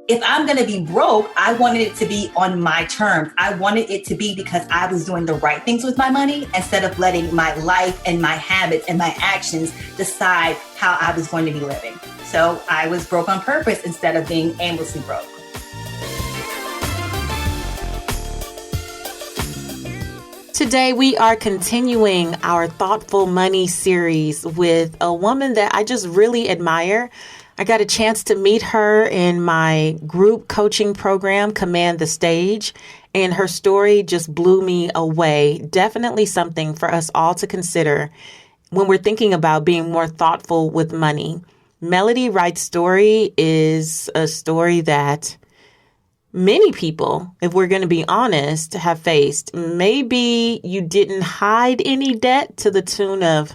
If I'm going to be broke, I wanted it to be on my terms. I wanted it to be because I was doing the right things with my money instead of letting my life and my habits and my actions decide how I was going to be living. So I was broke on purpose instead of being aimlessly broke. Today, we are continuing our Thoughtful Money series with a woman that I just really admire. I got a chance to meet her in my group coaching program, Command the Stage, and her story just blew me away. Definitely something for us all to consider when we're thinking about being more thoughtful with money. Melody Wright's story is a story that many people, if we're going to be honest, have faced. Maybe you didn't hide any debt to the tune of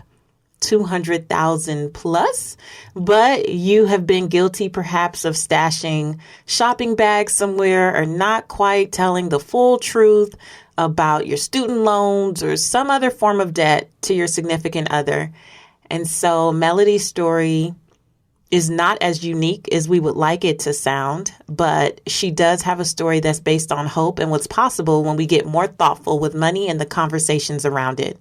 200,000 plus, but you have been guilty perhaps of stashing shopping bags somewhere or not quite telling the full truth about your student loans or some other form of debt to your significant other. And so Melody's story is not as unique as we would like it to sound, but she does have a story that's based on hope and what's possible when we get more thoughtful with money and the conversations around it.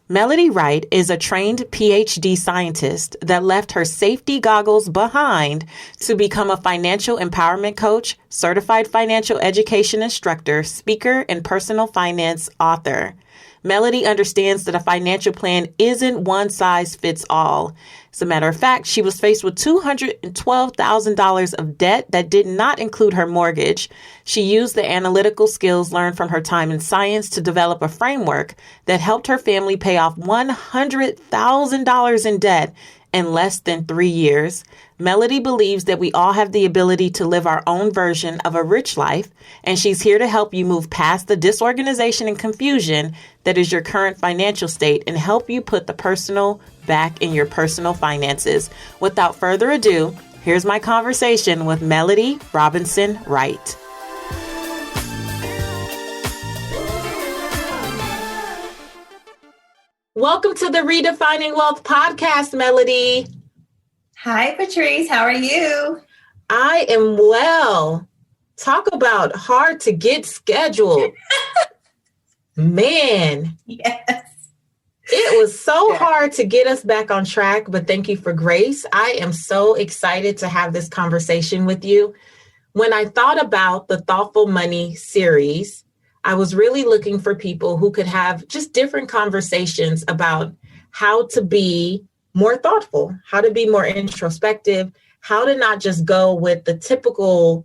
Melody Wright is a trained PhD scientist that left her safety goggles behind to become a financial empowerment coach, certified financial education instructor, speaker, and personal finance author. Melody understands that a financial plan isn't one size fits all. As a matter of fact, she was faced with $212,000 of debt that did not include her mortgage. She used the analytical skills learned from her time in science to develop a framework that helped her family pay off $100,000 in debt in less than 3 years. Melody believes that we all have the ability to live our own version of a rich life, and she's here to help you move past the disorganization and confusion that is your current financial state and help you put the personal back in your personal finances. Without further ado, here's my conversation with Melody Robinson Wright. Welcome to the Redefining Wealth podcast, Melody. Hi, Patrice. How are you? I am well. Talk about hard to get scheduled. Man. Yes. It was so hard to get us back on track, but thank you for grace. I am so excited to have this conversation with you. When I thought about the Thoughtful Money series, I was really looking for people who could have just different conversations about how to be more thoughtful, how to be more introspective, how to not just go with the typical,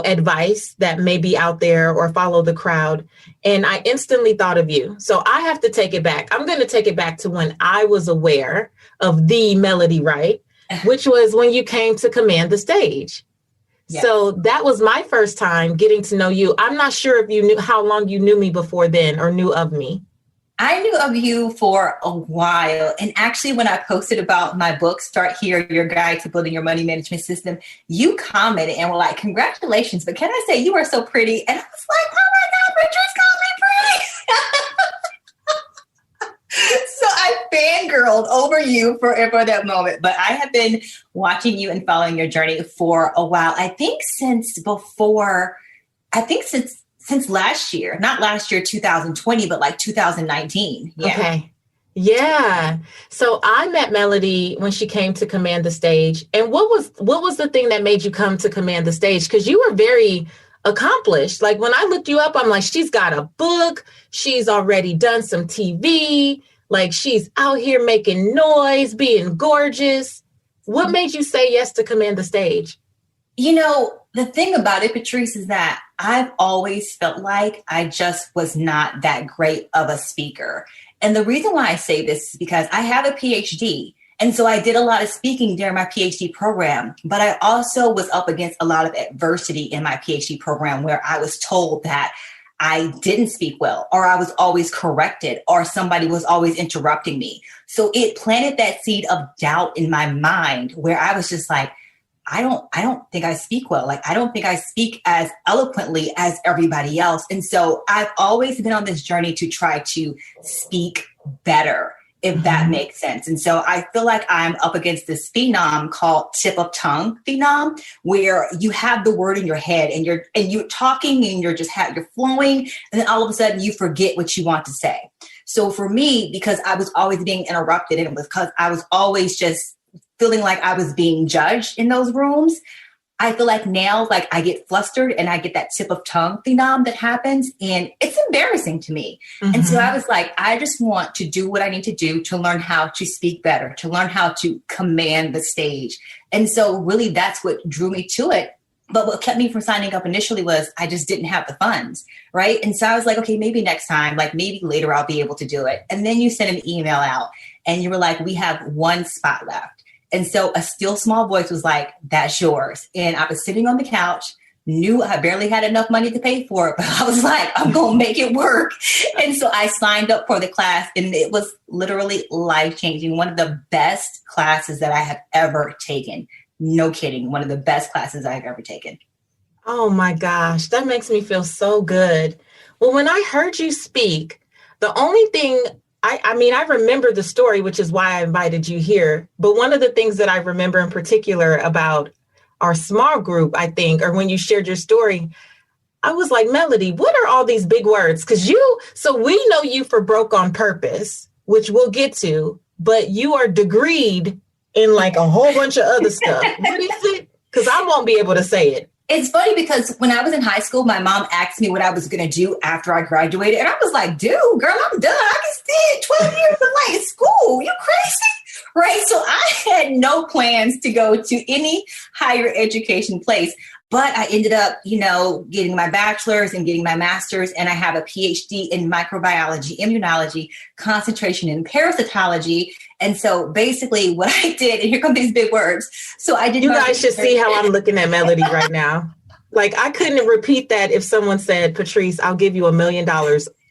advice that may be out there or follow the crowd. And I instantly thought of you. So I have to take it back. I'm going to take it back to when I was aware of the Melody Wright, which was when you came to Command the Stage. Yes. So that was my first time getting to know you. I'm not sure if you knew how long you knew me before then or knew of me. I knew of you for a while. And actually, when I posted about my book, Start Here, Your Guide to Building Your Money Management System, you commented and were like, congratulations. But can I say you are so pretty? And I was like, oh my God, Patrice called me pretty. So I fangirled over you for that moment. But I have been watching you and following your journey for a while. I think since last year, not last year, 2020, but like 2019. Yeah. Okay. Yeah. So I met Melody when she came to Command the Stage. And what was the thing that made you come to Command the Stage? Because you were very accomplished. Like when I looked you up, I'm like, she's got a book. She's already done some TV. Like she's out here making noise, being gorgeous. What made you say yes to Command the Stage? The thing about it, Patrice, is that I've always felt like I just was not that great of a speaker. And the reason why I say this is because I have a PhD. And so I did a lot of speaking during my PhD program, but I also was up against a lot of adversity in my PhD program where I was told that I didn't speak well, or I was always corrected, or somebody was always interrupting me. So it planted that seed of doubt in my mind where I was just like, I don't think I speak well. Like, I don't think I speak as eloquently as everybody else. And so I've always been on this journey to try to speak better. if that makes sense. And so I feel like I'm up against this phenom called tip of tongue phenom, where you have the word in your head and you're talking and you're flowing, and then all of a sudden you forget what you want to say. So for me, because I was always being interrupted, and it was because I was always just feeling like I was being judged in those rooms, I feel like now, like I get flustered and I get that tip of tongue phenom that happens, and it's embarrassing to me. And so I was like, I just want to do what I need to do to learn how to speak better, to learn how to command the stage. And so really that's what drew me to it. But what kept me from signing up initially was I just didn't have the funds, right? And so I was like, okay, maybe next time, like maybe later I'll be able to do it. And then you sent an email out and you were like, we have one spot left. And so a still small voice was like, that's yours. And I was sitting on the couch, knew I barely had enough money to pay for it, but I was like, I'm going to make it work. And so I signed up for the class, and it was literally life-changing. One of the best classes that I have ever taken. No kidding. One of the best classes I've ever taken. Oh my gosh, that makes me feel so good. Well, when I heard you speak, the only thing I remember the story, which is why I invited you here. But one of the things that I remember in particular about our small group, I think, or when you shared your story, I was like, Melody, what are all these big words? So we know you for Broke on Purpose, which we'll get to, but you are degreed in like a whole bunch of other stuff. What is it? Because I won't be able to say it. It's funny because when I was in high school, my mom asked me what I was going to do after I graduated. And I was like, dude, girl, I'm done. I can see 12 years of like school. You crazy? Right. So I had no plans to go to any higher education place. But I ended up, getting my bachelor's and getting my master's. And I have a PhD in microbiology, immunology, concentration in parasitology. And so basically what I did, and here come these big words. So I did. You guys should see how I'm looking at Melody right now. Like I couldn't repeat that if someone said, Patrice, I'll give you $1 million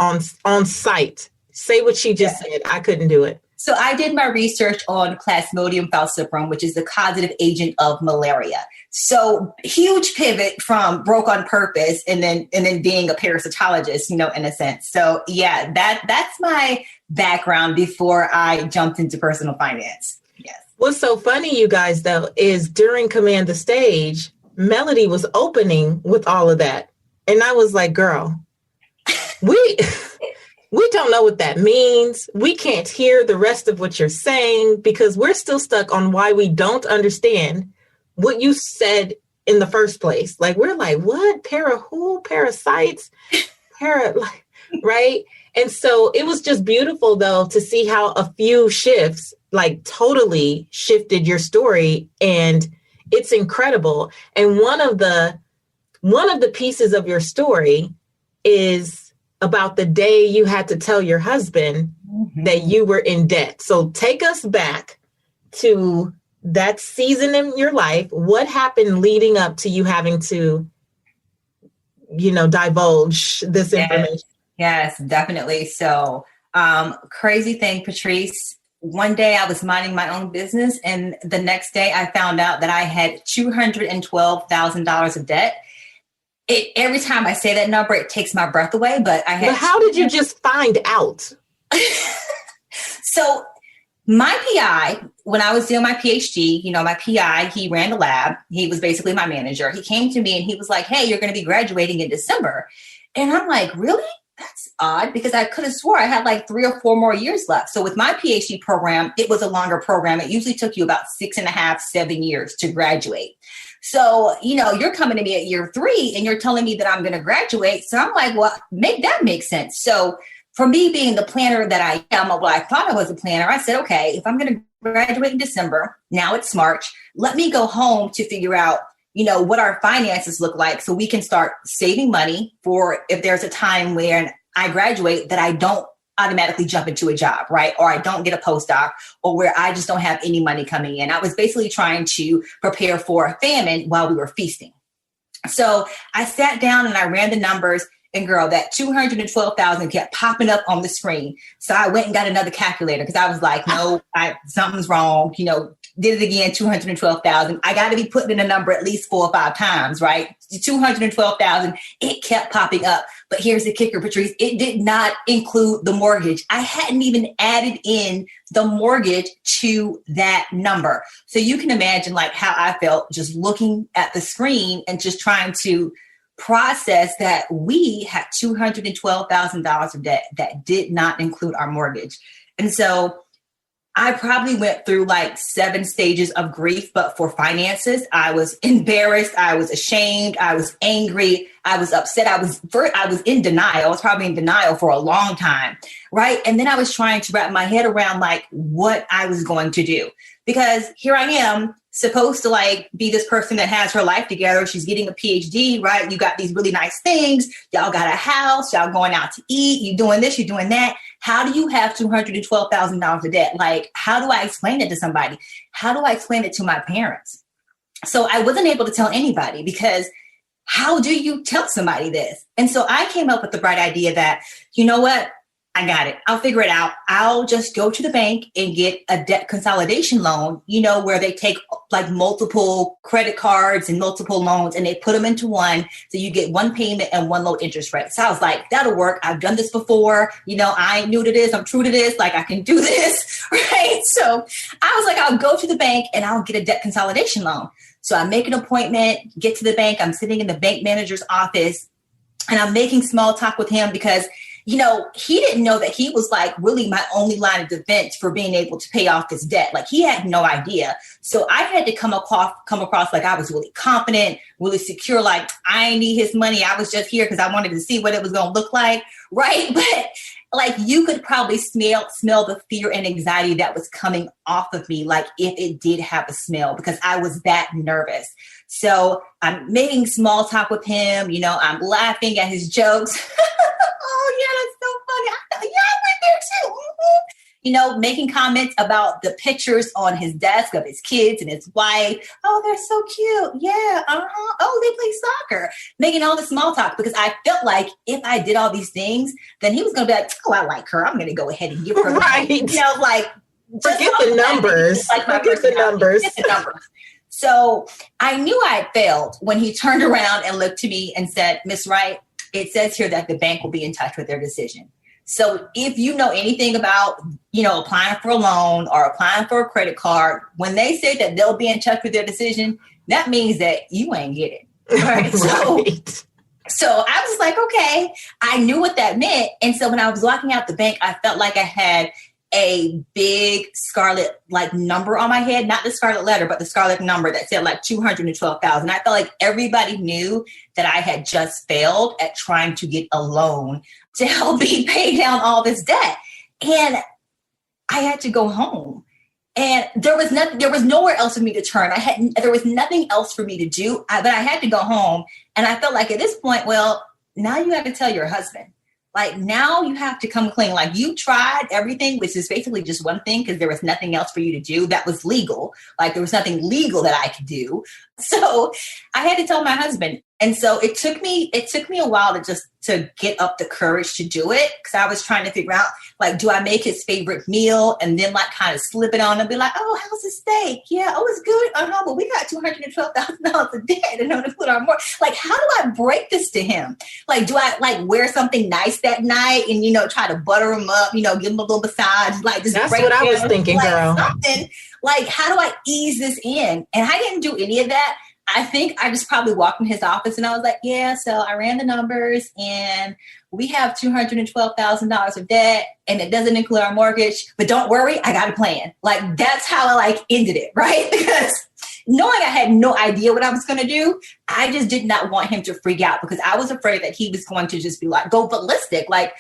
on site. Say what she just said. I couldn't do it. So I did my research on Plasmodium falciparum, which is the causative agent of malaria. So huge pivot from Broke on Purpose and then being a parasitologist, in a sense. So yeah, that's my background before I jumped into personal finance. Yes. What's so funny, you guys, though, is during Command the Stage, Melody was opening with all of that. And I was like, girl, we don't know what that means. We can't hear the rest of what you're saying because we're still stuck on why we don't understand what you said in the first place. Like, we're like, what? Parasites? Right? And so it was just beautiful, though, to see how a few shifts, like, totally shifted your story. And it's incredible. And one of the pieces of your story is about the day you had to tell your husband that you were in debt. So take us back to that season in your life. What happened leading up to you having to, divulge this information? Yes, definitely. So crazy thing, Patrice. One day I was minding my own business, and the next day I found out that I had $212,000 of debt. Every time I say that number, it takes my breath away. But how did you just find out? So my PI, when I was doing my PhD, my PI, he ran the lab. He was basically my manager. He came to me and he was like, hey, you're going to be graduating in December. And I'm like, really? That's odd, because I could have swore I had like 3 or 4 more years left. So with my PhD program, it was a longer program. It usually took you about 6.5, 7 years to graduate. So, you're coming to me at year 3 and you're telling me that I'm going to graduate. So I'm like, well, make that make sense. So for me being the planner that I am, well, I thought I was a planner. I said, okay, if I'm going to graduate in December, now it's March, let me go home to figure out, what our finances look like so we can start saving money for if there's a time when I graduate that I don't automatically jump into a job, right? Or I don't get a postdoc, or where I just don't have any money coming in. I was basically trying to prepare for a famine while we were feasting. So I sat down and I ran the numbers, and girl, that 212,000 kept popping up on the screen. So I went and got another calculator because I was like, no, something's wrong. did it again, 212,000. I got to be putting in a number at least 4 or 5 times, right? 212,000. It kept popping up. But here's the kicker, Patrice. It did not include the mortgage. I hadn't even added in the mortgage to that number. So you can imagine like how I felt just looking at the screen and just trying to process that we had $212,000 of debt that did not include our mortgage. And so I probably went through like 7 stages of grief, but for finances, I was embarrassed. I was ashamed. I was angry. I was upset. I was in denial. I was probably in denial for a long time. Right. And then I was trying to wrap my head around like what I was going to do, because here I am supposed to like be this person that has her life together. She's getting a PhD, right? You got these really nice things. Y'all got a house, y'all going out to eat, you doing this, you doing that. How do you have $212,000 of debt? Like, how do I explain it to somebody? How do I explain it to my parents? So I wasn't able to tell anybody, because how do you tell somebody this? And so I came up with the bright idea that, you know what? I got it. I'll figure it out. I'll just go to the bank and get a debt consolidation loan, you know, where they take like multiple credit cards and multiple loans and they put them into one. So you get one payment and one low interest rate. So I was like, that'll work. I've done this before. You know, I ain't new to this. I'm true to this. Like I can do this. Right. So I was like, I'll go to the bank and I'll get a debt consolidation loan. So I make an appointment, get to the bank. I'm sitting in the bank manager's office and I'm making small talk with him because, you know, he didn't know that he was like really my only line of defense for being able to pay off this debt. Like he had no idea. So I had to come across like I was really confident, really secure. Like I need his money. I was just here because I wanted to see what it was going to look like. Right. But like you could probably smell the fear and anxiety that was coming off of me. Like if it did have a smell, because I was that nervous. So I'm making small talk with him. You know, I'm laughing at his jokes. Oh, yeah, that's so funny. Yeah, I went there too. Mm-hmm. You know, making comments about the pictures on his desk of his kids and his wife. Oh, they're so cute. Yeah. Uh-huh. Oh, they play soccer. Making all the small talk, because I felt like if I did all these things, then he was going to be like, oh, I like her. I'm going to go ahead and give her right. You know, like forget the numbers. Forget the numbers. So I knew I had failed when he turned around and looked to me and said, Miss Wright, it says here that the bank will be in touch with their decision. So if you know anything about, you know, applying for a loan or applying for a credit card, when they say that they'll be in touch with their decision, that means that you ain't get it. Right? Right. So I was like, okay, I knew what that meant. And so when I was walking out the bank, I felt like I had a big scarlet like number on my head, not the scarlet letter, but the scarlet number that said like 212,000. I felt like everybody knew that I had just failed at trying to get a loan to help me pay down all this debt. And I had to go home. And there was nowhere else for me to turn. There was nothing else for me to do, but I had to go home. And I felt like at this point, well, now you have to tell your husband. Like now you have to come clean. Like you tried everything, which is basically just one thing, because there was nothing else for you to do that was legal. Like there was nothing legal that I could do. So I had to tell my husband. And so it took me a while to get up the courage to do it. Cause I was trying to figure out, like, do I make his favorite meal and then like kind of slip it on and be like, oh, how's the steak? Yeah. Oh, it's good. Oh, but we got $212,000 a debt in order to put our more. Like, how do I break this to him? Like, do I like wear something nice that night and, you know, try to butter him up, you know, give him a little massage, like just that's break what I was him, thinking, like, girl. Something. Like, how do I ease this in? And I didn't do any of that. I think I just probably walked in his office and I was like, yeah, so I ran the numbers and we have $212,000 of debt and it doesn't include our mortgage, but don't worry, I got a plan. Like, that's how I like ended it, right? Because knowing I had no idea what I was going to do, I just did not want him to freak out because I was afraid that he was going to just be like, go ballistic, like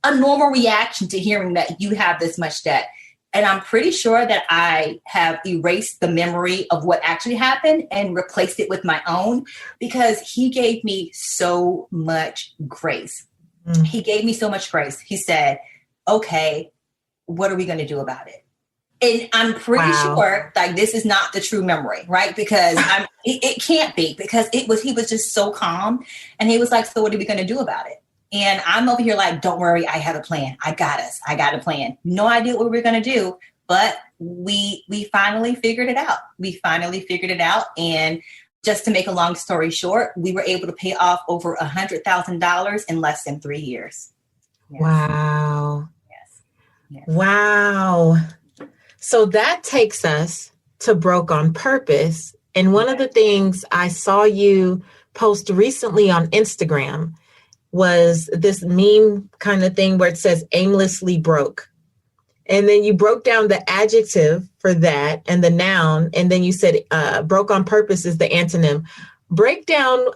a normal reaction to hearing that you have this much debt. And I'm pretty sure that I have erased the memory of what actually happened and replaced it with my own, because he gave me so much grace. He gave me so much grace. He said, okay, what are we going to do about it? And I'm pretty sure like this is not the true memory, right? Because it can't be, because he was just so calm. And he was like, so what are we going to do about it? And I'm over here like, don't worry, I have a plan. I got us. I got a plan. No idea what we're going to do, but we finally figured it out. And just to make a long story short, we were able to pay off over $100,000 in less than 3 years. Yes. Wow. Yes. Wow. So that takes us to Broke on Purpose. And one of the things I saw you post recently on Instagram was this meme kind of thing where it says aimlessly broke. And then you broke down the adjective for that and the noun. And then you said broke on purpose is the antonym. Break down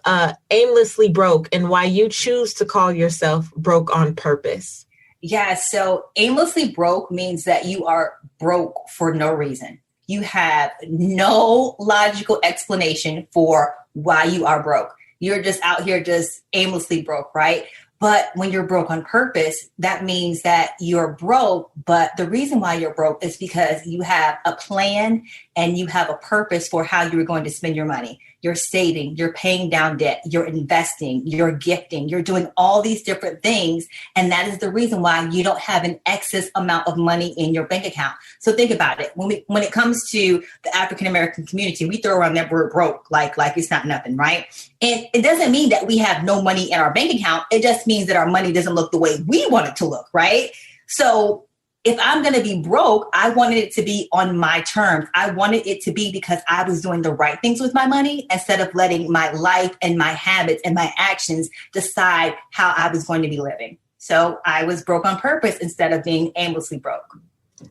aimlessly broke and why you choose to call yourself broke on purpose. Yeah, so aimlessly broke means that you are broke for no reason. You have no logical explanation for why you are broke. You're just out here just aimlessly broke, right? But when you're broke on purpose, that means that you're broke. But the reason why you're broke is because you have a plan and you have a purpose for how you're going to spend your money. You're saving, you're paying down debt, you're investing, you're gifting, you're doing all these different things. And that is the reason why you don't have an excess amount of money in your bank account. So think about it. When it comes to the African-American community, we throw around that word broke like it's not nothing, right? And it doesn't mean that we have no money in our bank account. It just means that our money doesn't look the way we want it to look, right? So if I'm going to be broke, I wanted it to be on my terms. I wanted it to be because I was doing the right things with my money instead of letting my life and my habits and my actions decide how I was going to be living. So I was broke on purpose instead of being aimlessly broke.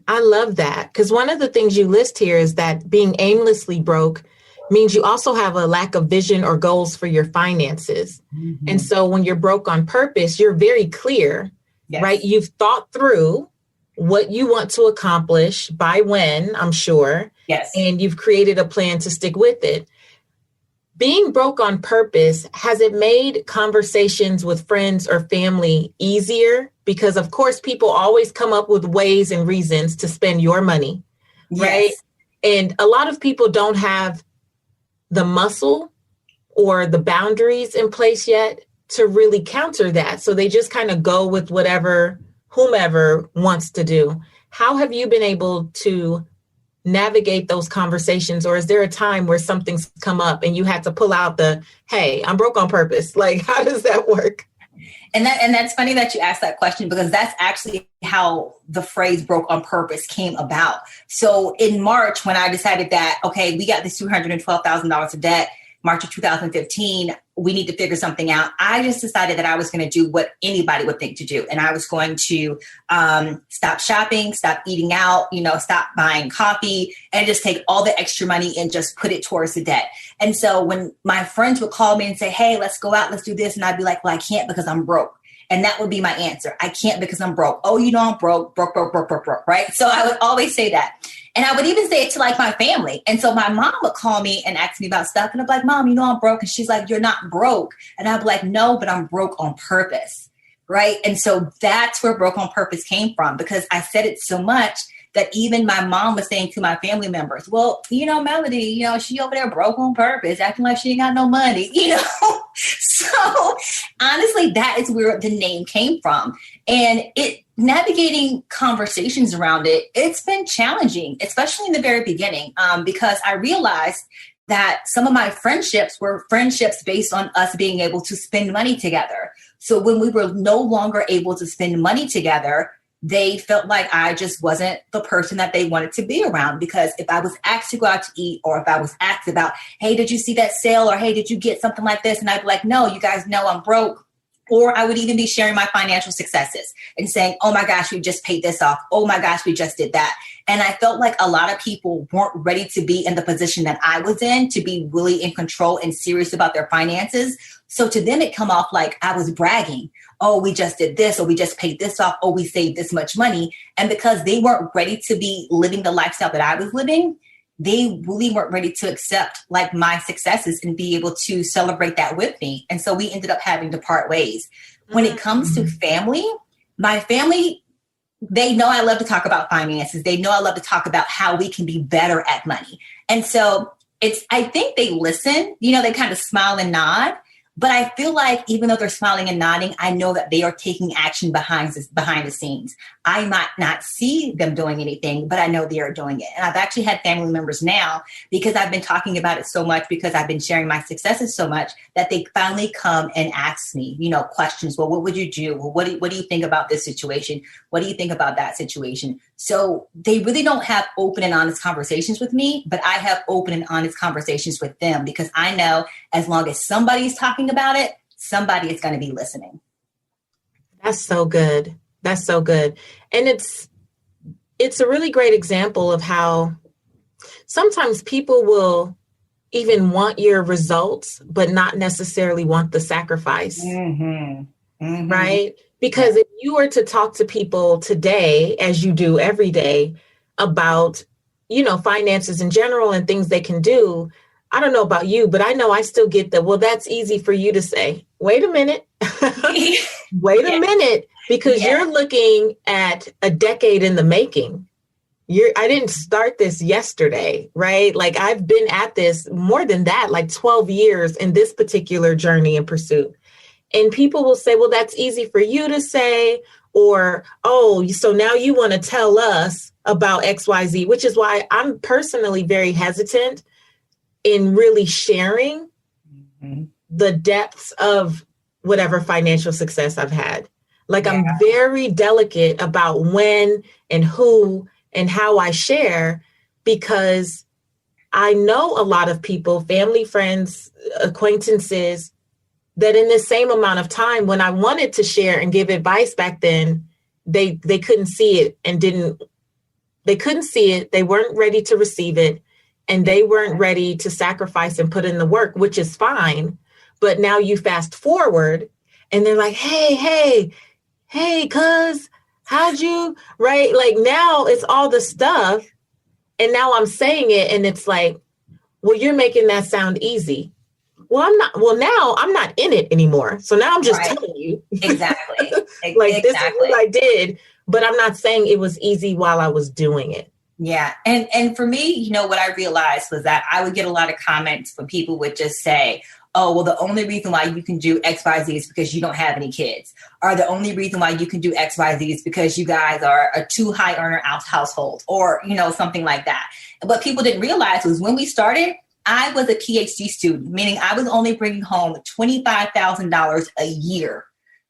I love that because one of the things you list here is that being aimlessly broke means you also have a lack of vision or goals for your finances. Mm-hmm. And so when you're broke on purpose, you're very clear, yes, right? You've thought through what you want to accomplish by when, I'm sure. Yes. And you've created a plan to stick with it. Being broke on purpose, has it made conversations with friends or family easier? Because of course, people always come up with ways and reasons to spend your money, yes, right? And a lot of people don't have the muscle or the boundaries in place yet to really counter that. So they just kind of go with whomever wants to do. How have you been able to navigate those conversations? Or is there a time where something's come up and you had to pull out hey, I'm broke on purpose? Like, how does that work? And that's funny that you asked that question because that's actually how the phrase broke on purpose came about. So in March, when I decided that, okay, we got this $212,000 of debt, March of 2015, we need to figure something out. I just decided that I was going to do what anybody would think to do. And I was going to stop shopping, stop eating out, stop buying coffee, and just take all the extra money and just put it towards the debt. And so when my friends would call me and say, hey, let's go out, let's do this. And I'd be like, well, I can't because I'm broke. And that would be my answer. I can't because I'm broke. Oh, I'm broke, right? So I would always say that. And I would even say it to like my family. And so my mom would call me and ask me about stuff. And I'd be like, Mom, I'm broke. And she's like, you're not broke. And I'd be like, no, but I'm broke on purpose. Right. And so that's where broke on purpose came from, because I said it so much that even my mom was saying to my family members, well, Melody, she over there broke on purpose, acting like she ain't got no money, So honestly, that is where the name came from. And navigating conversations around it, it's been challenging, especially in the very beginning, because I realized that some of my friendships were friendships based on us being able to spend money together. So when we were no longer able to spend money together, they felt like I just wasn't the person that they wanted to be around, because if I was asked to go out to eat, or if I was asked about, hey, did you see that sale? Or, hey, did you get something like this? And I'd be like, no, you guys know I'm broke. Or I would even be sharing my financial successes and saying, oh my gosh, we just paid this off. Oh my gosh, we just did that. And I felt like a lot of people weren't ready to be in the position that I was in, to be really in control and serious about their finances. So to them, it come off like I was bragging. Oh, we just did this, or we just paid this off. Oh, we saved this much money. And because they weren't ready to be living the lifestyle that I was living, they really weren't ready to accept like my successes and be able to celebrate that with me. And so we ended up having to part ways. When it comes to family, my family, they know I love to talk about finances. They know I love to talk about how we can be better at money. And so I think they listen, they kind of smile and nod. But I feel like even though they're smiling and nodding, I know that they are taking action behind the scenes. I might not see them doing anything, but I know they are doing it. And I've actually had family members now, because I've been talking about it so much, because I've been sharing my successes so much, that they finally come and ask me, questions. Well, what would you do? Well, what do you think about this situation? What do you think about that situation? So they really don't have open and honest conversations with me, but I have open and honest conversations with them, because I know as long as somebody's talking about it, somebody is going to be listening. That's so good. That's so good. And it's a really great example of how sometimes people will even want your results, but not necessarily want the sacrifice. Mm-hmm. Mm-hmm. Right? Because if you were to talk to people today, as you do every day, about, finances in general and things they can do, I don't know about you, but I know I still get that. Well, that's easy for you to say. Wait a minute. Wait a minute, because you're looking at a decade in the making. I didn't start this yesterday, right? Like I've been at this more than that, like 12 years in this particular journey and pursuit. And people will say, well, that's easy for you to say, or, oh, so now you want to tell us about XYZ, which is why I'm personally very hesitant in really sharing the depths of whatever financial success I've had. Like I'm very delicate about when and who and how I share, because I know a lot of people, family, friends, acquaintances, that in the same amount of time when I wanted to share and give advice back then, they couldn't see it and they couldn't see it. They weren't ready to receive it, and they weren't ready to sacrifice and put in the work, which is fine. But now you fast forward and they're like, hey, cuz how'd you, right? Like now it's all the stuff. And now I'm saying it and it's like, well, you're making that sound easy. Well, I'm not. Well, now I'm not in it anymore. So now I'm just telling you. Exactly. Like this is what I did, but I'm not saying it was easy while I was doing it. Yeah. And for me, what I realized was that I would get a lot of comments when people would just say, oh, well, the only reason why you can do XYZ is because you don't have any kids. Or the only reason why you can do XYZ is because you guys are a too high earner household, or, something like that. What people didn't realize was when we started, I was a PhD student, meaning I was only bringing home $25,000 a year,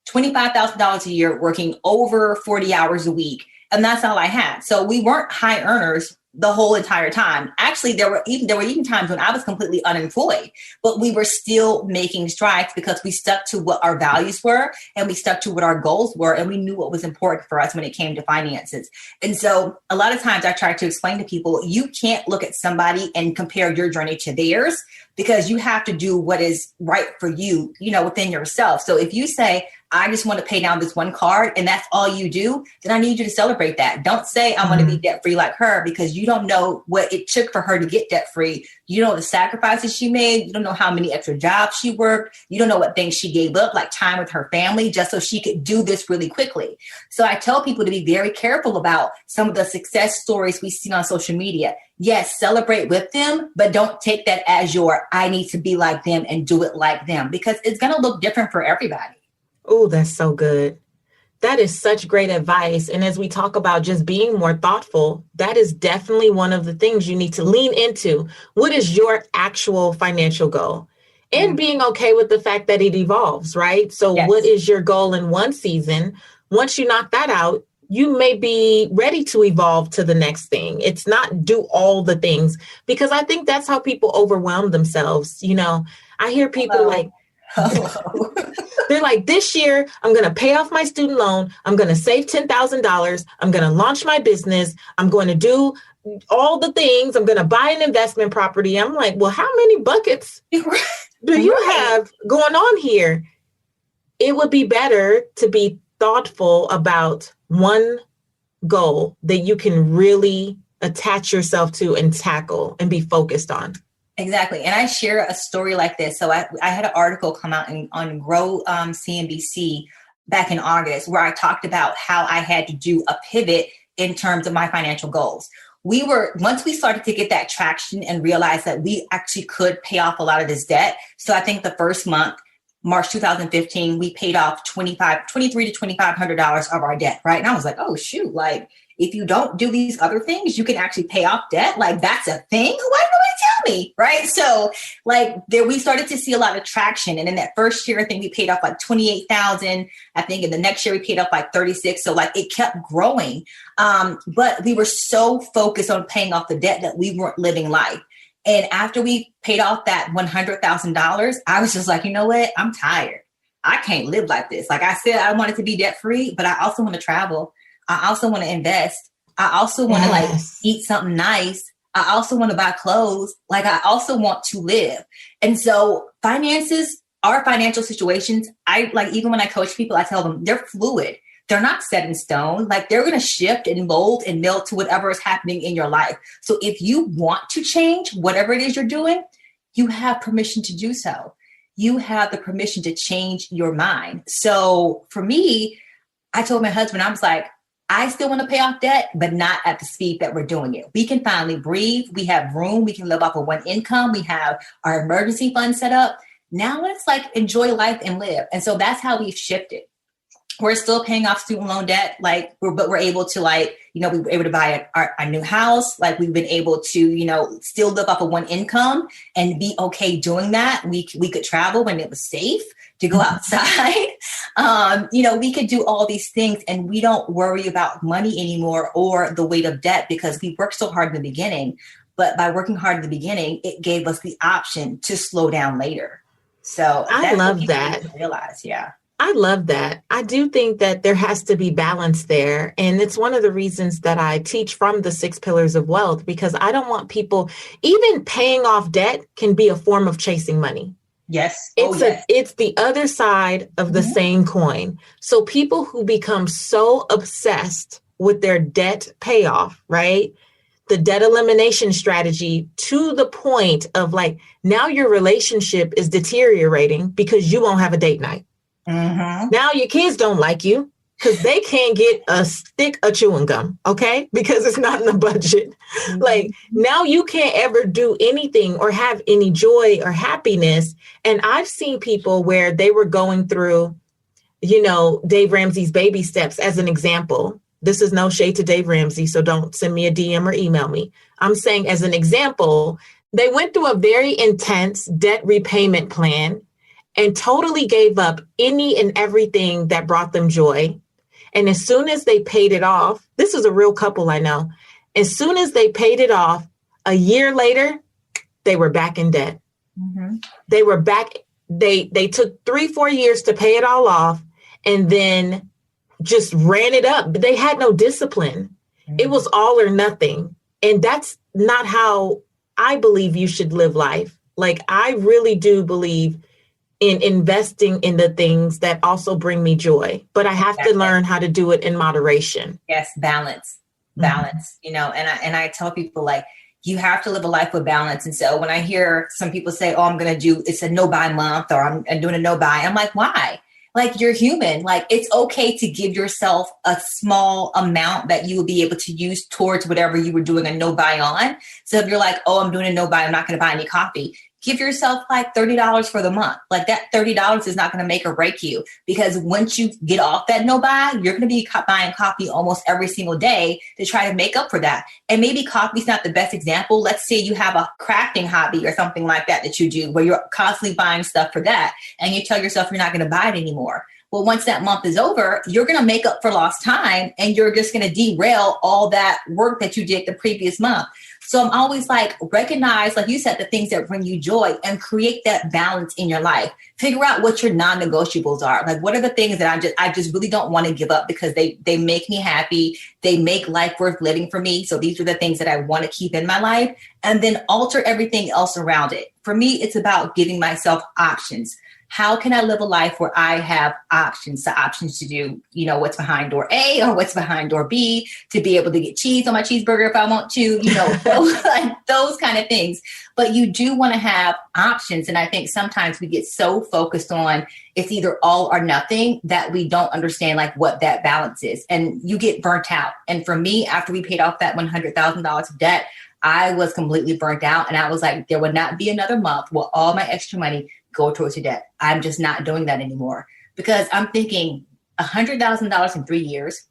$25,000 a year, working over 40 hours a week. And that's all I had. So we weren't high earners the whole entire time. Actually, there were even times when I was completely unemployed, but we were still making strides because we stuck to what our values were, and we stuck to what our goals were, and we knew what was important for us when it came to finances. And so a lot of times I try to explain to people, you can't look at somebody and compare your journey to theirs, because you have to do what is right for you, within yourself. So if you say, I just want to pay down this one card and that's all you do, then I need you to celebrate that. Don't say I want to be debt free like her, because you don't know what it took for her to get debt free. You don't know the sacrifices she made. You don't know how many extra jobs she worked. You don't know what things she gave up, like time with her family, just so she could do this really quickly. So I tell people to be very careful about some of the success stories we see on social media. Yes, celebrate with them, but don't take that as your, I need to be like them and do it like them, because it's going to look different for everybody. Oh, that's so good. That is such great advice. And as we talk about just being more thoughtful, that is definitely one of the things you need to lean into. What is your actual financial goal? And being okay with the fact that it evolves, right? So what is your goal in one season? Once you knock that out, you may be ready to evolve to the next thing. It's not do all the things, because I think that's how people overwhelm themselves. I hear people like, they're like, this year, I'm going to pay off my student loan. I'm going to save $10,000. I'm going to launch my business. I'm going to do all the things. I'm going to buy an investment property. I'm like, well, how many buckets do you have going on here? It would be better to be thoughtful about one goal that you can really attach yourself to and tackle and be focused on. Exactly. And I share a story like this. So I had an article come out on Grow CNBC back in August, where I talked about how I had to do a pivot in terms of my financial goals. Once we started to get that traction and realize that we actually could pay off a lot of this debt. So I think the first month, March 2015, we paid off $23 to $2,500 of our debt, right? And I was like, oh, shoot, like, if you don't do these other things, you can actually pay off debt. Like, that's a thing? Why didn't nobody tell me, right? So, like, there we started to see a lot of traction. And in that first year, I think we paid off like 28,000. I think in the next year, we paid off like 36. So, like, it kept growing. But we were so focused on paying off the debt that we weren't living life. And after we paid off that $100,000, I was just like, you know what? I'm tired. I can't live like this. Like I said, I wanted to be debt free, but I also want to travel. I also want to invest. I also want to like eat something nice. I also want to buy clothes. Like I also want to live. And so finances, our financial situations, I like, even when I coach people, I tell them they're fluid. They're not set in stone. Like they're going to shift and mold and meld to whatever is happening in your life. So if you want to change whatever it is you're doing, you have permission to do so. You have the permission to change your mind. So for me, I told my husband, I was like, I still want to pay off debt, but not at the speed that we're doing it. We can finally breathe. We have room. We can live off of one income. We have our emergency fund set up. Now let's like enjoy life and live. And so that's how we've shifted. We're still paying off student loan debt, but we're able to we were able to buy our new house. Like we've been able to, still live off of one income and be okay doing that. We could travel when it was safe to go outside. We could do all these things and we don't worry about money anymore or the weight of debt because we worked so hard in the beginning. But by working hard in the beginning, it gave us the option to slow down later. So I love that. Realize, yeah. I love that. I do think that there has to be balance there. And it's one of the reasons that I teach from the 6 pillars of wealth, because I don't want people, even paying off debt can be a form of chasing money. Yes. It's the other side of the same coin. So people who become so obsessed with their debt payoff, right? The debt elimination strategy to the point of like, now your relationship is deteriorating because you won't have a date night. Mm-hmm. Now your kids don't like you because they can't get a stick of chewing gum, okay? Because it's not in the budget. Mm-hmm. Like now you can't ever do anything or have any joy or happiness. And I've seen people where they were going through, Dave Ramsey's baby steps as an example. This is no shade to Dave Ramsey, so don't send me a DM or email me. I'm saying as an example, they went through a very intense debt repayment plan and totally gave up any and everything that brought them joy. And as soon as they paid it off, this is a real couple I know. As soon as they paid it off, a year later, they were back in debt. Mm-hmm. They were back. They took 3-4 years to pay it all off and then just ran it up. They had no discipline. Mm-hmm. It was all or nothing. And that's not how I believe you should live life. Like, I really do believe in investing in the things that also bring me joy, but I have to learn how to do it in moderation. Yes. Balance, and I tell people like, you have to live a life with balance. And so when I hear some people say, oh, I'm going to do, it's a no buy month or I'm doing a no buy. I'm like, why? Like you're human. Like it's okay to give yourself a small amount that you will be able to use towards whatever you were doing a no buy on. So if you're like, oh, I'm doing a no buy, I'm not going to buy any coffee. Give yourself like $30 for the month. Like that $30 is not going to make or break you because once you get off that no buy, you're going to be buying coffee almost every single day to try to make up for that. And maybe coffee's not the best example. Let's say you have a crafting hobby or something like that you do where you're constantly buying stuff for that. And you tell yourself you're not going to buy it anymore. Well, once that month is over, you're going to make up for lost time and you're just going to derail all that work that you did the previous month. So I'm always like, recognize, like you said, the things that bring you joy and create that balance in your life. Figure out what your non-negotiables are. Like, what are the things that I just really don't want to give up because they make me happy. They make life worth living for me. So these are the things that I want to keep in my life and then alter everything else around it. For me, it's about giving myself options. How can I live a life where I have options, the options to do, what's behind door A or what's behind door B, to be able to get cheese on my cheeseburger if I want to, those kind of things. But you do want to have options. And I think sometimes we get so focused on it's either all or nothing that we don't understand like what that balance is. And you get burnt out. And for me, after we paid off that $100,000 of debt, I was completely burnt out. And I was like, there would not be another month where all my extra money go towards your debt. I'm just not doing that anymore because I'm thinking $100,000 in 3 years.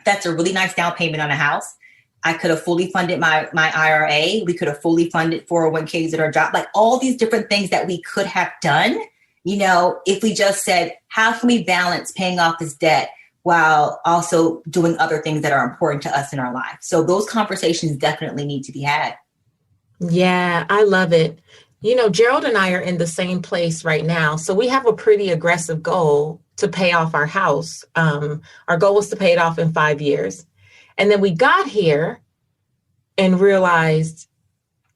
That's a really nice down payment on a house. I could have fully funded my IRA. We could have fully funded 401ks at our job, like all these different things that we could have done, if we just said, how can we balance paying off this debt while also doing other things that are important to us in our life? So those conversations definitely need to be had. Yeah, I love it. Gerald and I are in the same place right now. So we have a pretty aggressive goal to pay off our house. Our goal was to pay it off in 5 years. And then we got here and realized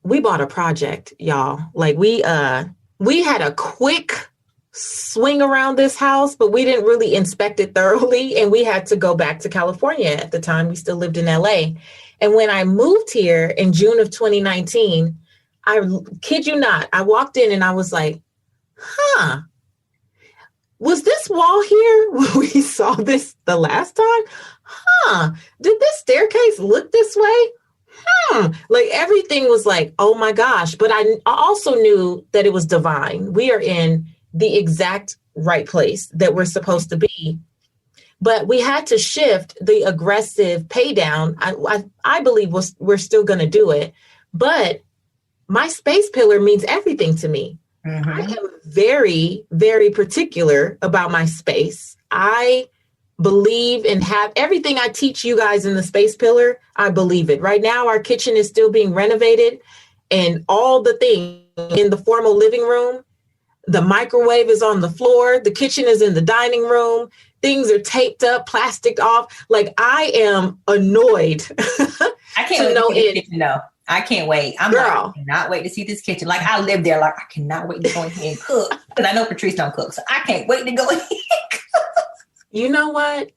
we bought a project, y'all. Like we had a quick swing around this house, but we didn't really inspect it thoroughly. And we had to go back to California at the time. We still lived in LA. And when I moved here in June of 2019, I kid you not, I walked in and I was like, was this wall here when we saw this the last time? Did this staircase look this way? Like everything was like, oh my gosh. But I also knew that it was divine. We are in the exact right place that we're supposed to be. But we had to shift the aggressive pay down. I believe we're still going to do it. But my space pillar means everything to me. Mm-hmm. I am very, very particular about my space. I believe and have everything I teach you guys in the space pillar. I believe it. Right now, our kitchen is still being renovated and all the things in the formal living room. The microwave is on the floor. The kitchen is in the dining room. Things are taped up, plastic off. Like I am annoyed. I can't know it. No, I can't wait. I cannot wait to see this kitchen. Like I live there. Like I cannot wait to go in here and cook. Because I know Patrice don't cook, so I can't wait to go in here and cook. You know what?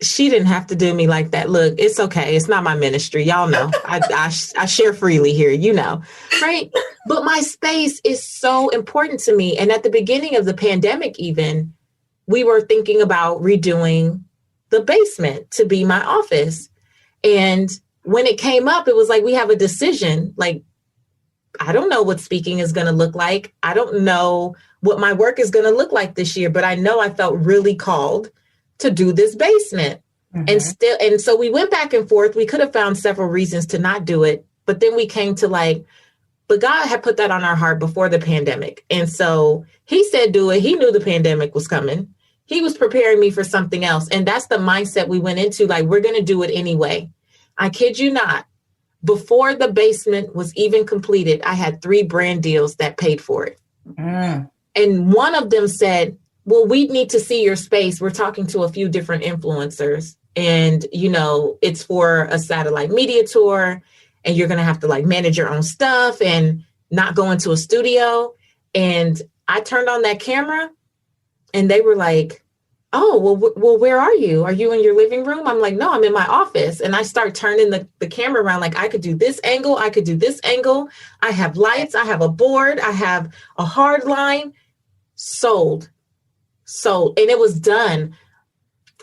She didn't have to do me like that. Look, it's okay. It's not my ministry. Y'all know. I share freely here, right? But my space is so important to me. And at the beginning of the pandemic, even, we were thinking about redoing the basement to be my office. And when it came up, it was like, we have a decision. Like, I don't know what speaking is going to look like. I don't know what my work is going to look like this year, but I know I felt really called to do this basement. Mm-hmm. And so we went back and forth. We could have found several reasons to not do it, but then we came to but God had put that on our heart before the pandemic. And so he said, do it. He knew the pandemic was coming. He was preparing me for something else. And that's the mindset we went into. Like, we're going to do it anyway. I kid you not. Before the basement was even completed, I had 3 brand deals that paid for it. Mm. And one of them said, well, we need to see your space. We're talking to a few different influencers and, it's for a satellite media tour and you're going to have to manage your own stuff and not go into a studio. And I turned on that camera and they were like, oh, well, where are you? Are you in your living room? I'm like, no, I'm in my office. And I start turning the camera around. Like I could do this angle. I could do this angle. I have lights. I have a board. I have a hard line. Sold. And it was done.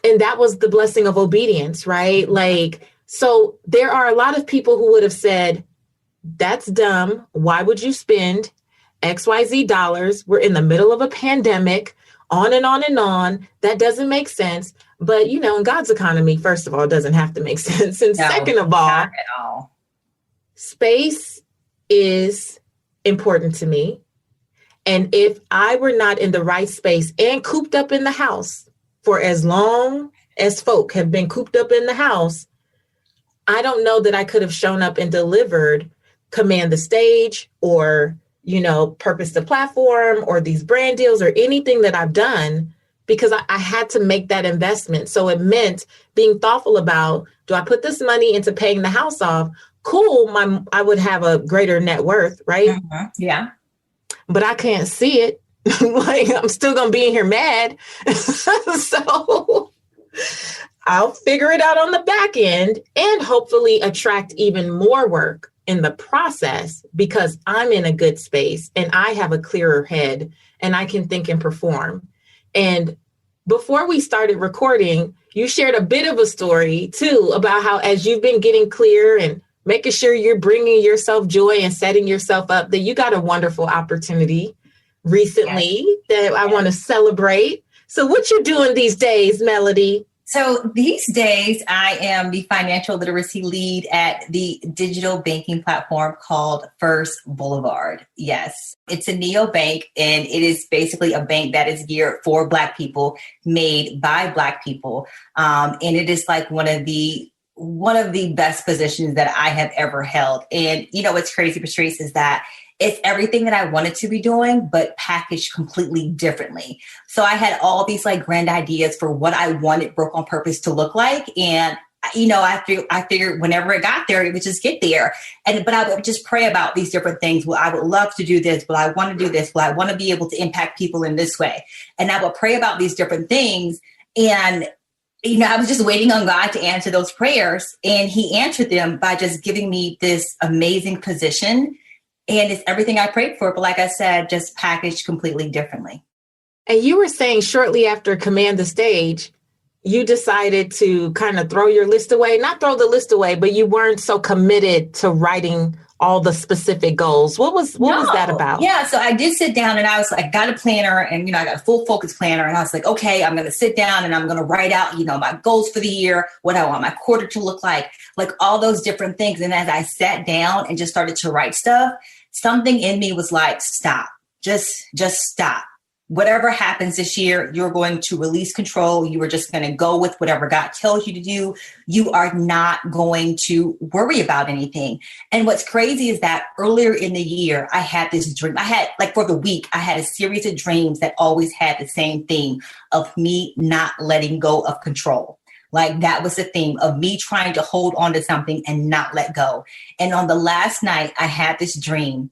And that was the blessing of obedience, right? So there are a lot of people who would have said, that's dumb. Why would you spend XYZ dollars? We're in the middle of a pandemic, on and on and on. That doesn't make sense. But, in God's economy, first of all, it doesn't have to make sense. And second of all, space is important to me. And if I were not in the right space and cooped up in the house for as long as folk have been cooped up in the house, I don't know that I could have shown up and delivered Command the Stage or, Purpose the Platform or these brand deals or anything that I've done because I had to make that investment. So it meant being thoughtful about, do I put this money into paying the house off? Cool. I would have a greater net worth, right? Mm-hmm. Yeah. But I can't see it. I'm still going to be in here mad. So I'll figure it out on the back end and hopefully attract even more work in the process because I'm in a good space and I have a clearer head and I can think and perform. And before we started recording, you shared a bit of a story too about how as you've been getting clear and making sure you're bringing yourself joy and setting yourself up, that you got a wonderful opportunity recently that I want to celebrate. So what you doing these days, Melody? So these days, I am the financial literacy lead at the digital banking platform called First Boulevard. Yes, it's a neobank, and it is basically a bank that is geared for Black people, made by Black people. And it is like one of the best positions that I have ever held. And what's crazy, Patrice, is that it's everything that I wanted to be doing, but packaged completely differently. So I had all these like grand ideas for what I wanted Broke on Purpose to look like. And, I figured whenever it got there, it would just get there. But I would just pray about these different things. Well, I would love to do this. Well, I want to do this. Well, I want to be able to impact people in this way. And I would pray about these different things. And I was just waiting on God to answer those prayers. And he answered them by just giving me this amazing position. And it's everything I prayed for. But like I said, just packaged completely differently. And you were saying shortly after Command the Stage, you decided to kind of throw your list away, not throw the list away, but you weren't so committed to writing all the specific goals. What was that about? Yeah. So I did sit down and I was like, got a planner and, I got a full focus planner. And I was like, okay, I'm going to sit down and I'm going to write out, my goals for the year, what I want my quarter to look like all those different things. And as I sat down and just started to write stuff, something in me was like, stop, just stop. Whatever happens this year, you're going to release control. You are just going to go with whatever God tells you to do. You are not going to worry about anything. And what's crazy is that earlier in the year, I had this dream. For the week, I had a series of dreams that always had the same theme of me not letting go of control. Like that was the theme of me trying to hold on to something and not let go. And on the last night, I had this dream.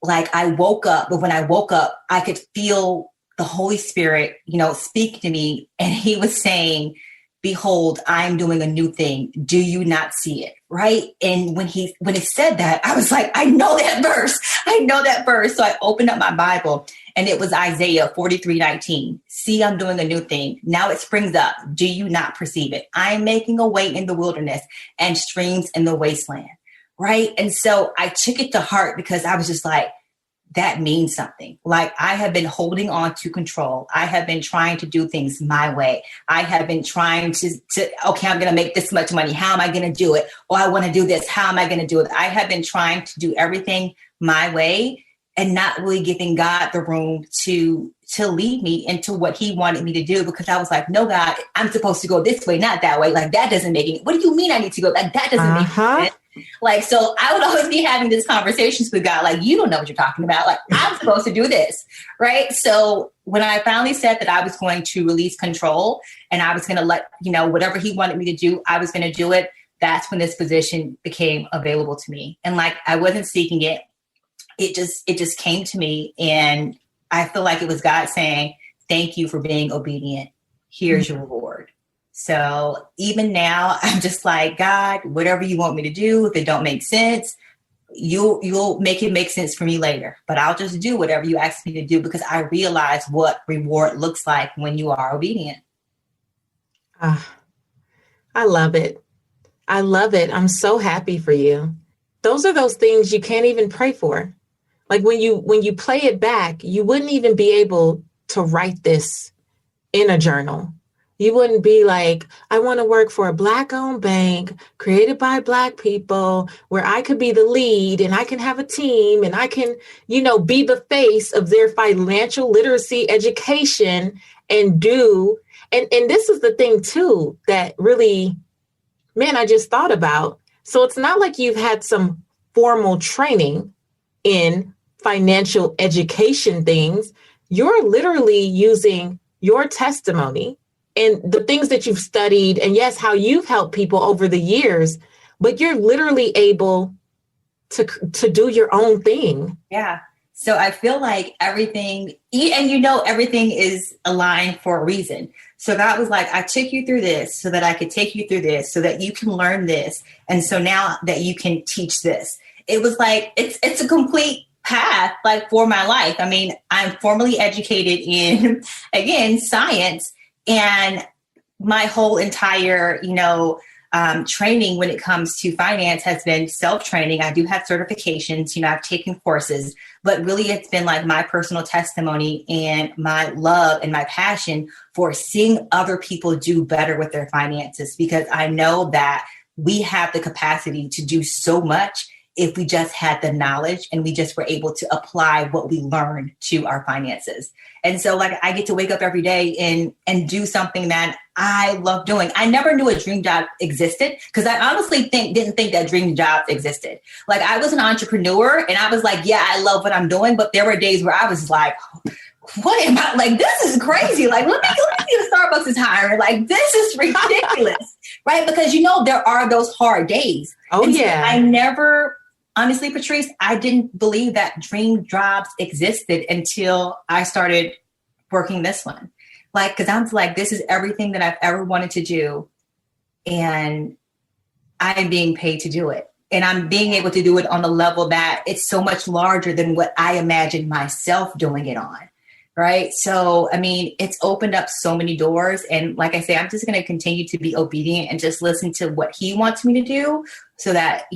Like I woke up, but when I woke up, I could feel the Holy Spirit, speak to me. And he was saying, behold, I'm doing a new thing. Do you not see it? Right. And when he said that, I was like, I know that verse. So I opened up my Bible and it was Isaiah 43:19. See, I'm doing a new thing. Now it springs up. Do you not perceive it? I'm making a way in the wilderness and streams in the wasteland. Right. And so I took it to heart because I was just like, that means something. Like I have been holding on to control. I have been trying to do things my way. I have been trying to okay, I'm going to make this much money. How am I going to do it? Oh, I want to do this. How am I going to do it? I have been trying to do everything my way and not really giving God the room to lead me into what he wanted me to do, because I was like, no, God, I'm supposed to go this way, not that way. Like that doesn't make any, what do you mean I need to go? Like that doesn't make sense. Like, so I would always be having these conversations with God, like, you don't know what you're talking about. Like, I'm supposed to do this. Right. So when I finally said that I was going to release control and I was going to let, whatever he wanted me to do, I was going to do it. That's when this position became available to me. And like, I wasn't seeking it. It just came to me. And I feel like it was God saying, thank you for being obedient. Here's your reward. So even now, I'm just like, God, whatever you want me to do, if it don't make sense, you'll make it make sense for me later. But I'll just do whatever you ask me to do, because I realize what reward looks like when you are obedient. I love it. I love it. I'm so happy for you. Those are those things you can't even pray for. Like when you play it back, you wouldn't even be able to write this in a journal. You wouldn't be like, I want to work for a Black-owned bank created by Black people where I could be the lead and I can have a team and I can, be the face of their financial literacy education and do. And this is the thing, too, that really, man, I just thought about. So it's not like you've had some formal training in financial education things. You're literally using your testimony and the things that you've studied, and yes, how you've helped people over the years, but you're literally able to do your own thing. Yeah. So I feel like everything, and everything is aligned for a reason. So God was like, I took you through this so that I could take you through this so that you can learn this. And so now that you can teach this, it was like, it's a complete path, like for my life. I mean, I'm formally educated in, again, science. And my whole entire, training when it comes to finance has been self-training. I do have certifications, I've taken courses, but really it's been like my personal testimony and my love and my passion for seeing other people do better with their finances, because I know that we have the capacity to do so much if we just had the knowledge and we just were able to apply what we learned to our finances. And so like I get to wake up every day and do something that I love doing. I never knew a dream job existed because I honestly didn't think that dream jobs existed. Like I was an entrepreneur and I was like, yeah, I love what I'm doing. But there were days where I was like, what am I like? This is crazy. Like, let me see if Starbucks is hiring. Like, this is ridiculous, right? Because there are those hard days. Oh, and yeah. So I never, honestly, Patrice, I didn't believe that dream jobs existed until I started working this one. Like, because I'm like, this is everything that I've ever wanted to do. And I'm being paid to do it. And I'm being able to do it on a level that it's so much larger than what I imagined myself doing it on. Right. So, I mean, it's opened up so many doors. And like I say, I'm just going to continue to be obedient and just listen to what he wants me to do so that,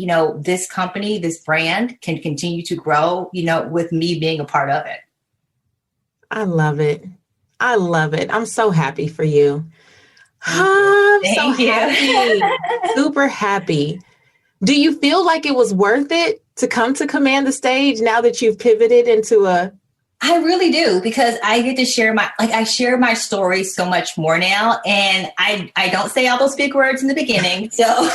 this company, this brand can continue to grow, with me being a part of it. I love it. I love it. I'm so happy for you. Thank you. Happy, super happy. Do you feel like it was worth it to come to Command the Stage now that you've pivoted into I really do, because I get to share I share my story so much more now. And I don't say all those big words in the beginning. So,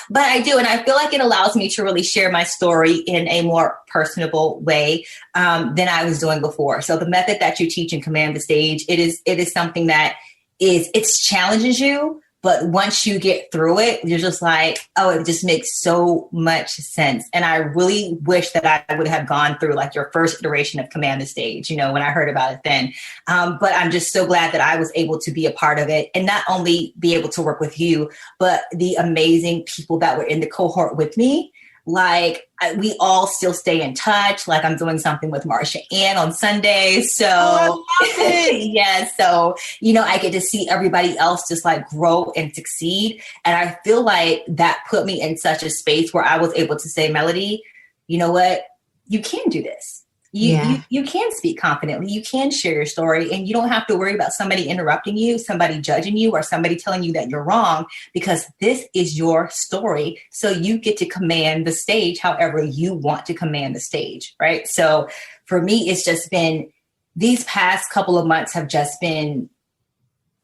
but I do. And I feel like it allows me to really share my story in a more personable way than I was doing before. So the method that you teach in Command the Stage, it is something that it challenges you. But once you get through it, you're just like, oh, it just makes so much sense. And I really wish that I would have gone through like your first iteration of Command the Stage, when I heard about it then. But I'm just so glad that I was able to be a part of it and not only be able to work with you, but the amazing people that were in the cohort with me. Like we all still stay in touch. Like I'm doing something with Marsha Ann on Sundays. So I love it. yeah. So, I get to see everybody else just like grow and succeed. And I feel like that put me in such a space where I was able to say, Melody, you know what? You can do this. You can speak confidently. You can share your story and you don't have to worry about somebody interrupting you, somebody judging you, or somebody telling you that you're wrong, because this is your story. So you get to command the stage however you want to command the stage, right? So for me, it's just been, these past couple of months have just been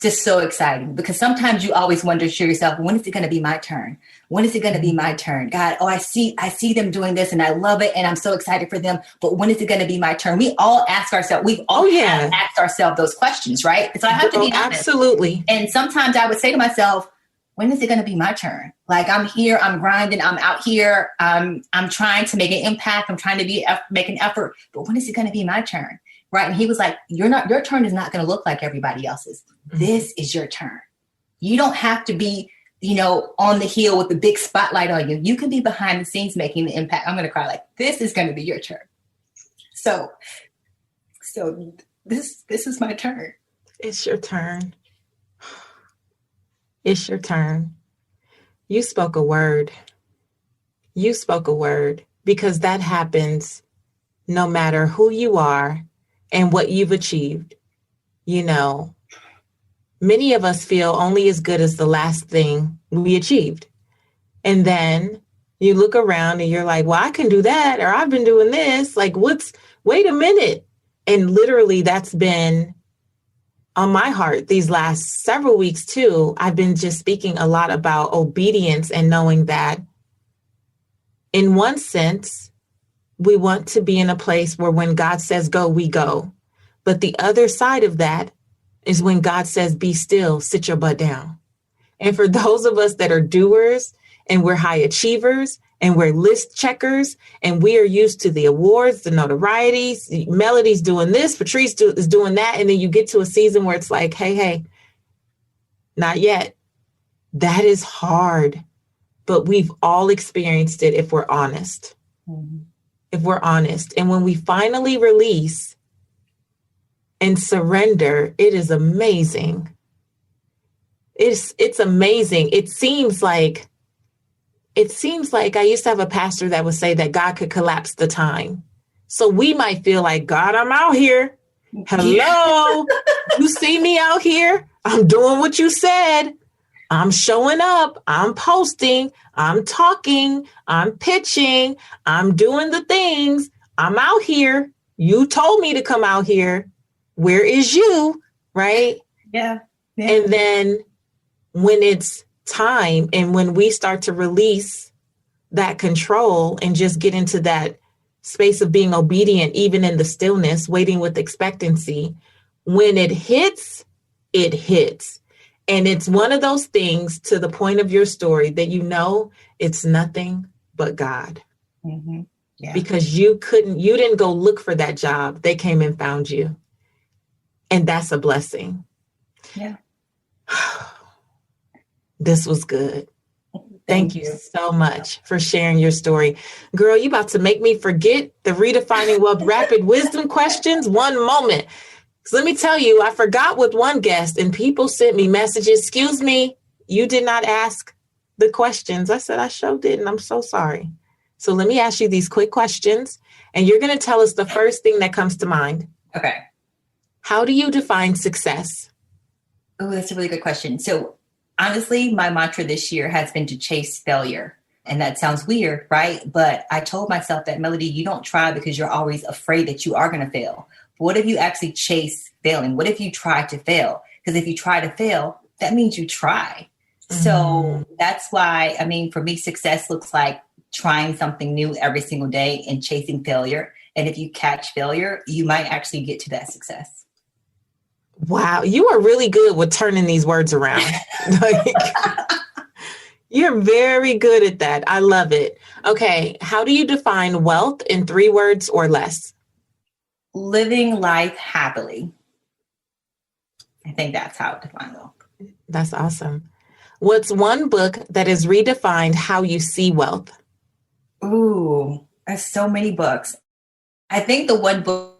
just so exciting, because sometimes you always wonder to yourself, when is it going to be my turn? When is it going to be my turn? God, I see them doing this and I love it and I'm so excited for them. But when is it going to be my turn? We all ask ourselves, have asked ourselves those questions, right? So I have to be honest. Absolutely. And sometimes I would say to myself, when is it going to be my turn? Like I'm here, I'm grinding, I'm out here, I'm trying to make an impact, I'm trying to make an effort, but when is it going to be my turn? Right. And he was like, your turn is not going to look like everybody else's. Mm-hmm. This is your turn. You don't have to be, on the hill with the big spotlight on you. You can be behind the scenes making the impact. I'm going to cry. Like, this is going to be your turn. So this is my turn. It's your turn. It's your turn. You spoke a word. You spoke a word, because that happens no matter who you are and what you've achieved. Many of us feel only as good as the last thing we achieved. And then you look around and you're like, well, I can do that, or I've been doing this. Like, wait a minute. And literally that's been on my heart these last several weeks too. I've been just speaking a lot about obedience and knowing that in one sense, we want to be in a place where when God says go, we go. But the other side of that is when God says, be still, sit your butt down. And for those of us that are doers and we're high achievers and we're list checkers and we are used to the awards, the notorieties, Melody's doing this, Patrice is doing that. And then you get to a season where it's like, hey, not yet. That is hard, but we've all experienced it if we're honest. Mm-hmm. If we're honest. And when we finally release and surrender, it is amazing. It's amazing. It seems like I used to have a pastor that would say that God could collapse the time. So we might feel like, God, I'm out here. Hello. You see me out here? I'm doing what you said. I'm showing up. I'm posting. I'm talking. I'm pitching. I'm doing the things. I'm out here. You told me to come out here. Where is you? Right? Yeah. And then when it's time and when we start to release that control and just get into that space of being obedient, even in the stillness, waiting with expectancy, when it hits, it hits. And it's one of those things, to the point of your story, that it's nothing but God. Mm-hmm. Yeah. Because you didn't go look for that job. They came and found you. And that's a blessing. Yeah. This was good. Thank you so much for sharing your story. Girl, you about to make me forget the Redefining Wealth Rapid Wisdom questions. One moment. So let me tell you, I forgot with one guest and people sent me messages. Excuse me, you did not ask the questions. I said, I sure didn't. I'm so sorry. So let me ask you these quick questions and you're going to tell us the first thing that comes to mind. Okay. How do you define success? Oh, that's a really good question. So honestly, my mantra this year has been to chase failure. And that sounds weird, right? But I told myself that, Melody, you don't try because you're always afraid that you are going to fail. But what if you actually chase failing? What if you try to fail? Because if you try to fail, that means you try. Mm-hmm. So that's why, for me, success looks like trying something new every single day and chasing failure. And if you catch failure, you might actually get to that success. Wow, you are really good with turning these words around. You're very good at that. I love it. Okay, how do you define wealth in 3 words or less? Living life happily. I think that's how I define wealth. That's awesome. What's one book that has redefined how you see wealth? Ooh, there's so many books. I think the one book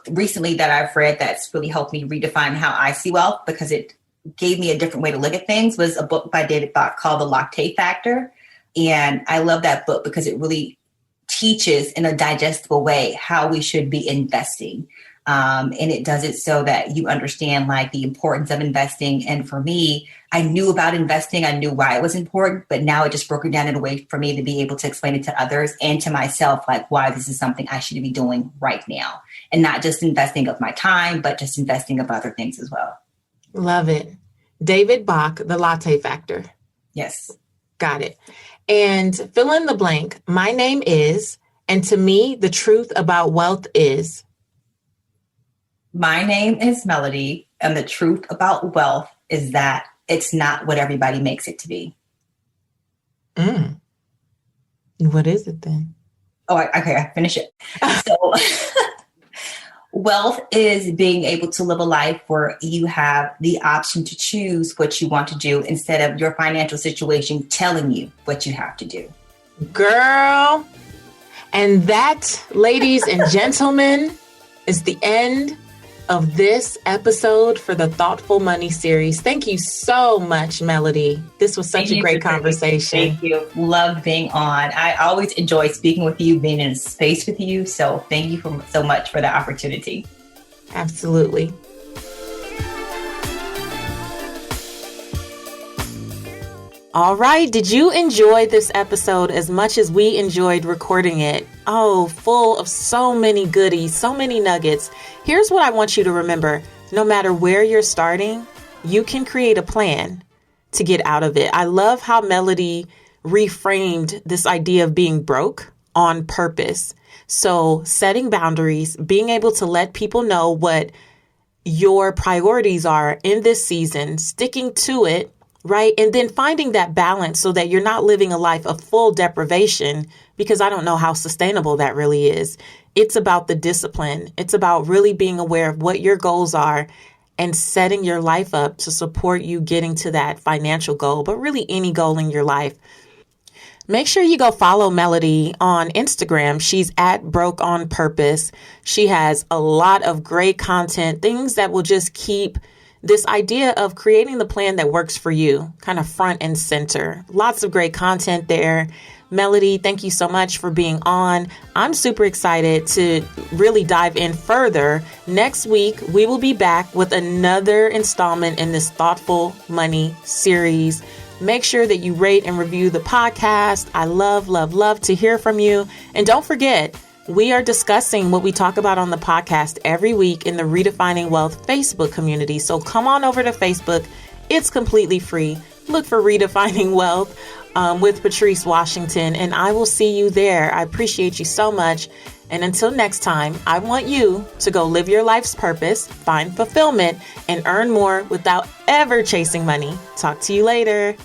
recently that I've read that's really helped me redefine how I see wealth, because it gave me a different way to look at things, was a book by David Bach called The Latte Factor. And I love that book because it really teaches in a digestible way how we should be investing. And it does it so that you understand the importance of investing. And for me, I knew about investing. I knew why it was important, but now it just broke it down in a way for me to be able to explain it to others and to myself, why this is something I should be doing right now. And not just investing of my time, but just investing of other things as well. Love it. David Bach, The Latte Factor. Yes. Got it. And fill in the blank. My name is, and to me, the truth about wealth is. My name is Melody, and the truth about wealth is that it's not what everybody makes it to be. What is it then? Oh, okay, I finish it. So wealth is being able to live a life where you have the option to choose what you want to do instead of your financial situation telling you what you have to do. Girl. And that, ladies and gentlemen, is the end of this episode for the Thoughtful Money series. Thank you so much, Melody. This was such a great conversation. Thank you. Love being on. I always enjoy speaking with you, being in a space with you. So thank you so much for the opportunity. Absolutely. All right. Did you enjoy this episode as much as we enjoyed recording it? Oh, full of so many goodies, so many nuggets. Here's what I want you to remember. No matter where you're starting, you can create a plan to get out of it. I love how Melody reframed this idea of being broke on purpose. So setting boundaries, being able to let people know what your priorities are in this season, sticking to it, right? And then finding that balance so that you're not living a life of full deprivation, because I don't know how sustainable that really is. It's about the discipline. It's about really being aware of what your goals are and setting your life up to support you getting to that financial goal, but really any goal in your life. Make sure you go follow Melody on Instagram. She's at Broke on Purpose. She has a lot of great content, things that will just keep this idea of creating the plan that works for you, kind of front and center. Lots of great content there. Melody, thank you so much for being on. I'm super excited to really dive in further. Next week, we will be back with another installment in this Thoughtful Money series. Make sure that you rate and review the podcast. I love, love, love to hear from you. And don't forget, we are discussing what we talk about on the podcast every week in the Redefining Wealth Facebook community. So come on over to Facebook. It's completely free. Look for Redefining Wealth with Patrice Washington, and I will see you there. I appreciate you so much. And until next time, I want you to go live your life's purpose, find fulfillment, and earn more without ever chasing money. Talk to you later.